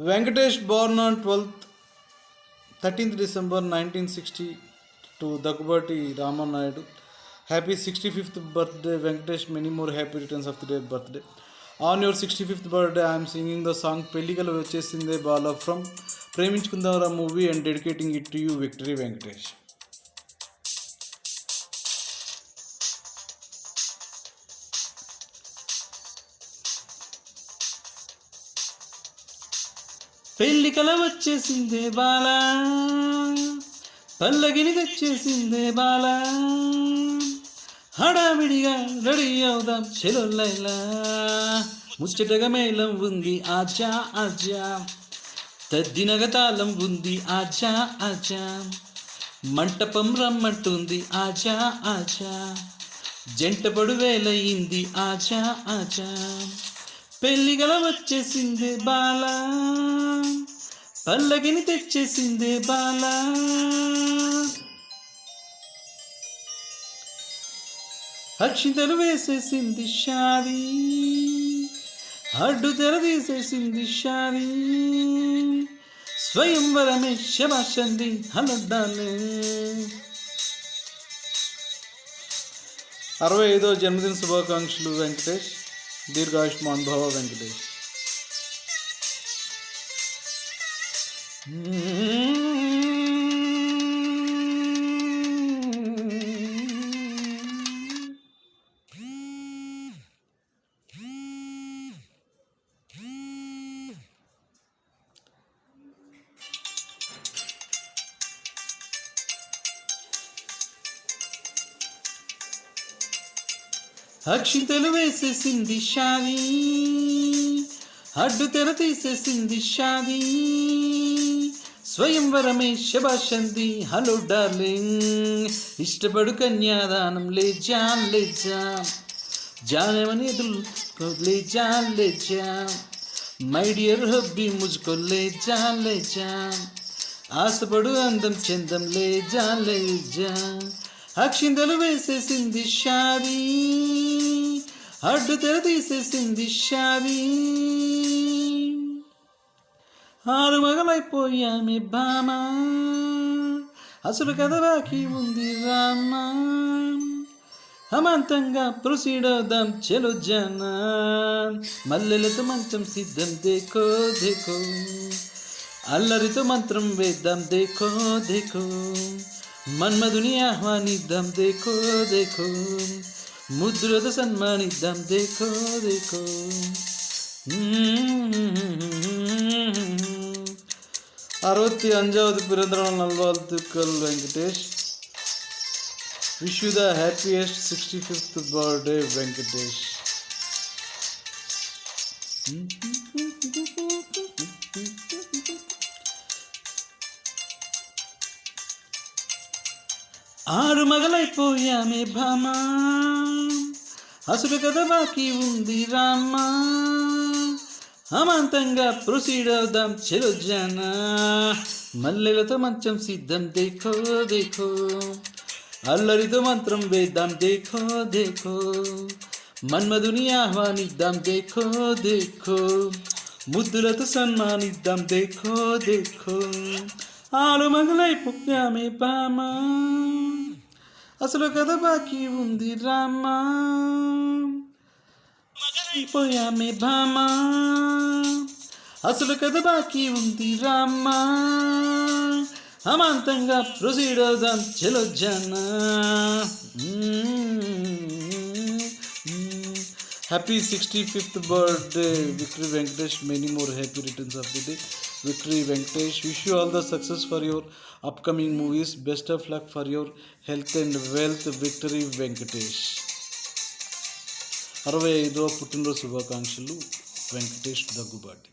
Venkatesh, born on 13th December 1960 to Daggubati Raman Naidu. Happy 65th birthday, Venkatesh. Many more happy returns of the day birthday. On your 65th birthday, I am singing the song Pellikala Vachesinde Bala from Preminchukundavara movie and dedicating it to you, Victory Venkatesh. పెళ్ళికల వచ్చేసిందే Bala, పల్లకిని తెచ్చేసిందే Bala, హడావిడిగా ready అవుదాం చెలొల్లైలా, ముచ్చటగా మేళం ఉంది ఆజా ఆజా, తద్దినగ తాళం ఉంది ఆజా ఆజా, మంటపం రమ్మంటుంది ఆజా ఆజా, జంటపడు వేలయింది ఆజా ఆజా, పెళ్ళిగల వచ్చేసిందే బాలా, పల్లకిని తెచ్చేసిందే బాలా. అక్షింతలు వేసేసింది షాది, అడ్డు తెర తీసేసింది షాది, స్వయంవరమే శబాషంది హలడ్డాలే. 65వ జన్మదిన శుభాకాంక్షలు వెంకటేష్. దీర్ఘాయుష్మాన్ భవ వెంకటేష్. అక్షింతలు వేసేసింది షాది, అడ్డు తెర తీసేసింది షాది, స్వయంవరమే శబాషంది హలో డార్లింగ్, ఇష్టపడు కన్యాదానం లేజా లేజా, జానేమని ఎదురు లేజా లేజా, మై డియర్ హబ్బీ ముజ్కో లేజా లేజా, ఆశపడు అందం చందం లేజా లేజా, అక్షింతలు వేసేసింది షాది, అడ్డు తెర తీసేసింది షాది, ఆరు మగలైపోయామే బామా, అసలు కథ బాకీ ఉంది రామా, అమాంతంగా ప్రొసీడ్ అవుదాం చెలో జానా, మల్లెలతో మంచం సిద్ధం దేకో దేకో, అల్లరితో మంత్రం వేద్దాం దేకో దేకో, మన్మధుని ఆహ్వానిద్దాం దేకో దేకో, ముద్దులతో సన్మానిద్దాం దేకో దేకో. 65వ పిరంద్రం నల్వాల్తుకల్ Venkatesh. Wish you the happiest 65th birthday Venkatesh. ఆరు మగలైపోయామే భామా, అసలు కథ బాకీ ఉంది రామా, అమాంతంగా ప్రొసీడ్ అవుదాం చెలో జానా, మల్లెలతో మంచం సిద్ధం దేఖో దేఖో, అల్లరితో మంత్రం వేద్దాం దేఖో దేఖో, మన్మధుని ఆహ్వానిద్దాం దేఖో దేఖో, ముద్దులతో సన్మానిద్దాం దేఖో దేఖో, ఆరు మగలైపోయామే బామా, అసలు కథ బాకీ ఉంది రామా, అయిపోయామే భామా, అసలు కథ బాకీ ఉంది రామా, అమాంతంగా ప్రొసీడ్ అవుదాం చెలో జానా. Happy 65th birthday, Victory Venkatesh. Many more happy returns of the day, Victory Venkatesh. Wish you all the success for your upcoming movies. Best of luck for your health and wealth, Victory Venkatesh. 65వ పుట్టినరోజు శుభాకాంక్షలు వెంకటేష్ దగ్గుబాటి.